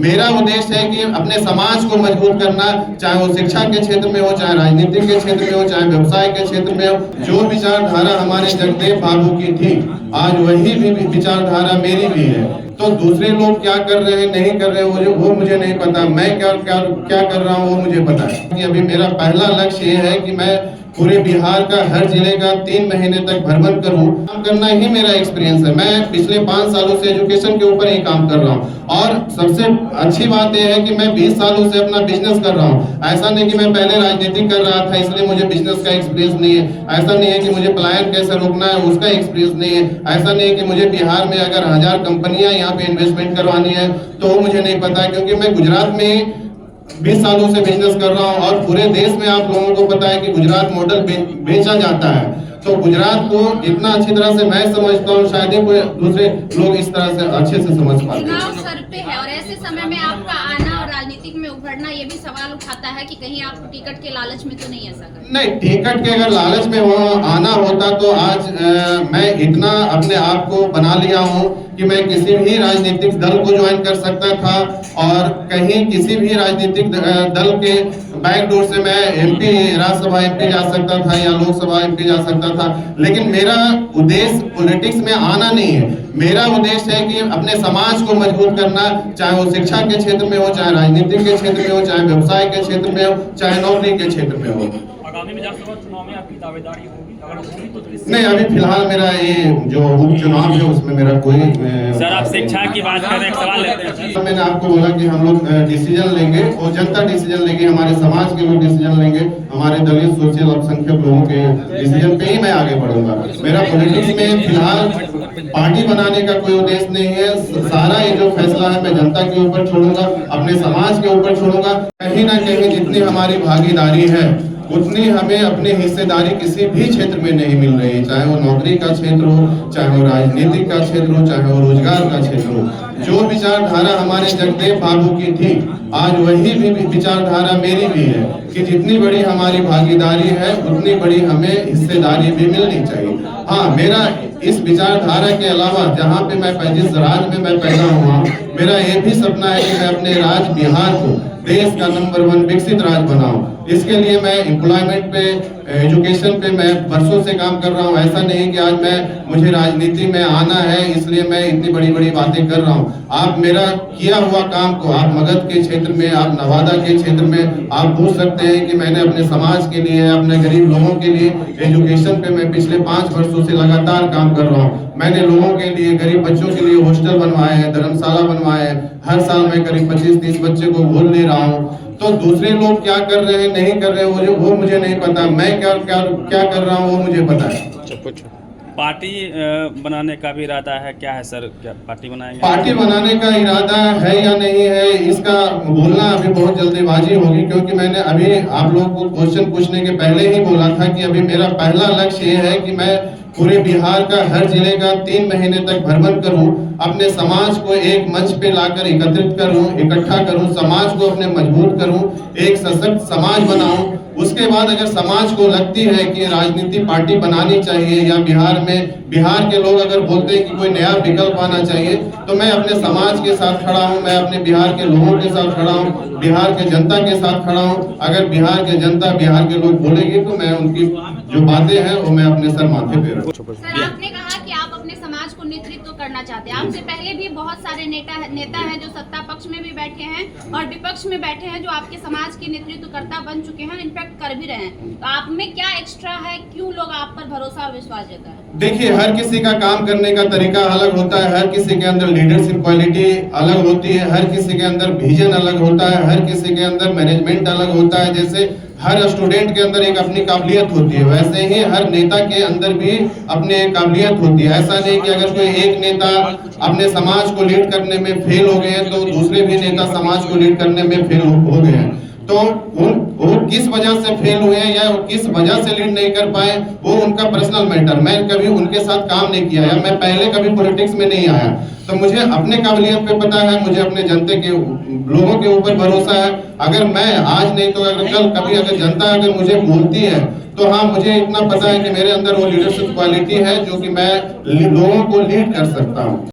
मेरा उद्देश्य है कि अपने समाज को मजबूत करना, चाहे वो शिक्षा के क्षेत्र में हो, चाहे राजनीति के क्षेत्र में हो, चाहे व्यवसाय के क्षेत्र में हो। जो विचारधारा हमारे जगदेव बाबू की थी, आज वही भी विचारधारा मेरी भी है। तो दूसरे लोग क्या कर रहे हैं, नहीं कर रहे हैं, वो मुझे नहीं पता। मैं क्या कर रहा हूँ वो मुझे पता है। कि अभी मेरा पहला लक्ष्य ये है कि मैं पूरे बिहार का हर जिले का 3 महीने तक भ्रमण करूं। काम करना ही मेरा एक्सपीरियंस है। मैं पिछले 5 सालों से एजुकेशन के ऊपर ही काम कर रहा हूं और सबसे अच्छी बात यह है कि मैं 20 सालों से अपना बिजनेस कर रहा हूं। ऐसा नहीं कि मैं पहले राजनीति कर रहा था इसलिए मुझे बिजनेस का एक्सपीरियंस नहीं है। ऐसा नहीं है कि मुझे पलायन कैसे रोकना है उसका एक्सपीरियंस नहीं है। ऐसा नहीं है कि मुझे बिहार में अगर 1000 कंपनियां यहाँ पे इन्वेस्टमेंट करवानी है तो मुझे नहीं पता, क्योंकि मैं गुजरात में 20 सालों से बिजनेस कर रहा हूं और पूरे देश में आप लोगों को पता है कि गुजरात मॉडल बेचा जाता है। तो गुजरात को इतना अच्छी तरह से मैं समझता हूं, शायद ही कोई दूसरे लोग इस तरह से अच्छे से समझ पाते हैं। चुनाव सर पे है और ऐसे समय में आपका आना और राजनीतिक में उभरना ये भी सवाल उठाता है कि कहीं आप टिकट के लालच में तो नहीं ऐसा कर? नहीं, टिकट के अगर लालच में आना होता तो आज मैं इतना अपने आप को बना लिया हूं कि मैं किसी भी राजनीतिक दल को ज्वाइन कर सकता था और कहीं किसी भी राजनीतिक दल के बैकडोर से मैं एमपी, राज्यसभा एमपी जा सकता था या लोकसभा एमपी जा सकता था। लेकिन मेरा उद्देश्य पॉलिटिक्स में आना नहीं है। मेरा उद्देश्य है कि अपने समाज को मजबूत करना, चाहे वो शिक्षा के क्षेत्र में हो, चाहे राजनीति के क्षेत्र में हो, चाहे व्यवसाय के क्षेत्र में हो, चाहे नौकरी के क्षेत्र में हो। आगामी विधानसभा चुनाव में आपकी दावेदारी होगी? अगर होगी तो नहीं, अभी फिलहाल मेरा ये जो उपचुनाव है उसमें मेरा कोई सर, आप शिक्षा की बात कर रहे हैं, सवाल लेते हैं। मैंने आपको बोला कि हम लोग डिसीजन लेंगे और जनता डिसीजन लेंगे, हमारे समाज के लोग डिसीजन लेंगे, हमारे दलित सोशल अल्पसंख्यक लोगों के डिसीजन पे ही मैं आगे बढ़ूंगा। मेरा पॉलिटिक्स में फिलहाल पार्टी बनाने का कोई उद्देश्य नहीं है। सारा ये जो फैसला है मैं जनता के ऊपर छोड़ूंगा, अपने समाज के ऊपर छोड़ूंगा। कहीं ना कहीं जितनी हमारी भागीदारी है उतनी हमें अपनी हिस्सेदारी किसी भी क्षेत्र में नहीं मिल रही है, चाहे वो नौकरी का क्षेत्र हो, चाहे वो राजनीति का क्षेत्र हो, चाहे वो रोजगार का क्षेत्र हो। जो विचारधारा हमारे जगदेव बाबू की थी, आज वही भी विचारधारा मेरी भी है कि जितनी बड़ी हमारी भागीदारी है उतनी बड़ी हमें हिस्सेदारी भी मिलनी चाहिए। हाँ, मेरा इस विचारधारा के अलावा जहाँ पे मैं जिस राज्य में मैं पैदा हुआ, मेरा ये भी सपना है कि मैं अपने राज्य बिहार को देश का नंबर 1 विकसित राज्य बनाऊं। इसके लिए मैं एम्प्लॉयमेंट पे, एजुकेशन पे मैं बरसों से काम कर रहा हूं। ऐसा नहीं कि आज मुझे राजनीति में आना है इसलिए मैं इतनी बड़ी बड़ी बातें कर रहा हूं। आप मेरा किया हुआ काम को आप मगध के क्षेत्र में, आप नवादा के क्षेत्र में आप पूछ सकते हैं कि मैंने अपने समाज के लिए, अपने गरीब लोगों के लिए एजुकेशन पे मैं पिछले 5 वर्षों से लगातार काम कर रहा हूँ। मैंने लोगों के लिए, गरीब बच्चों के लिए हॉस्टल बनवाए हैं, धर्मशाला बनवाए हैं। हर साल मैं करीब 25-30 बच्चे को गोद ले रहा हूँ। तो दूसरे लोग क्या कर रहे हैं, नहीं कर रहे हैं, वो मुझे नहीं पता। मैं क्या कर रहा हूँ वो मुझे पता है। पार्टी बनाने का भी इरादा है क्या है सर? क्या पार्टी बनाएंगे? पार्टी बनाने का इरादा है या नहीं है इसका बोलना अभी बहुत जल्दीबाजी होगी, क्योंकि मैंने अभी आप लोगों को क्वेश्चन पूछने के पहले ही बोला था कि अभी मेरा पहला लक्ष्य ये है कि मैं पूरे बिहार का हर जिले का 3 महीने तक भ्रमण करूं, अपने समाज को एक मंच पे लाकर एकत्रित करूं, इकट्ठा करूं, समाज को अपने मजबूत करूं, एक सशक्त समाज बनाऊं। उसके बाद अगर समाज को लगती है कि राजनीति पार्टी बनानी चाहिए या बिहार के लोग अगर बोलते हैं कि कोई नया विकल्प आना चाहिए, तो मैं अपने समाज के साथ खड़ा हूं, मैं अपने बिहार के लोगों के साथ खड़ा हूं, बिहार के जनता के साथ खड़ा हूं। अगर बिहार के जनता, बिहार के लोग बोलेंगे तो मैं उनकी जो बातें हैं वो मैं अपने सर माथे पे रखूं। सर, आपने कहा कि आप अपने समाज को नेतृत्व करना चाहते हैं। आपसे पहले भी बहुत सारे नेता हैं जो सत्ता पक्ष में भी बैठे हैं और विपक्ष में बैठे हैं, जो आपके समाज के नेतृत्वकर्ता बन चुके हैं, इनफैक्ट कर भी रहे हैं। तो आप में क्या एक्स्ट्रा है, क्यों लोग आप पर भरोसा और विश्वास देता है? देखिए, हर किसी का काम करने का तरीका अलग होता है, हर किसी के अंदर लीडरशिप क्वालिटी अलग होती है, हर किसी के अंदर विजन अलग होता है, हर किसी के अंदर मैनेजमेंट अलग होता है। जैसे हर स्टूडेंट के अंदर एक अपनी काबिलियत होती है, वैसे ही हर नेता के अंदर भी अपनी एक काबिलियत होती है। ऐसा नहीं कि अगर कोई एक नेता अपने समाज को लीड करने में फेल हो गए हैं तो दूसरे भी नेता समाज को लीड करने में फेल हो गए हैं। तो वो किस वजह से फेल हुए या किस वजह से लीड नहीं कर पाए वो उनका पर्सनल मैटर। मैं कभी उनके साथ काम नहीं किया है, मैं पहले कभी पॉलिटिक्स में नहीं आया, तो मुझे अपने काबिलियत पे पता है, मुझे अपने जनता के लोगों के ऊपर भरोसा है। अगर मैं आज नहीं तो अगर कल कभी अगर जनता अगर मुझे बोलती है तो हाँ, मुझे इतना पता है कि मेरे अंदर वो लीडरशिप क्वालिटी है जो कि मैं लोगों को लीड कर सकता हूँ।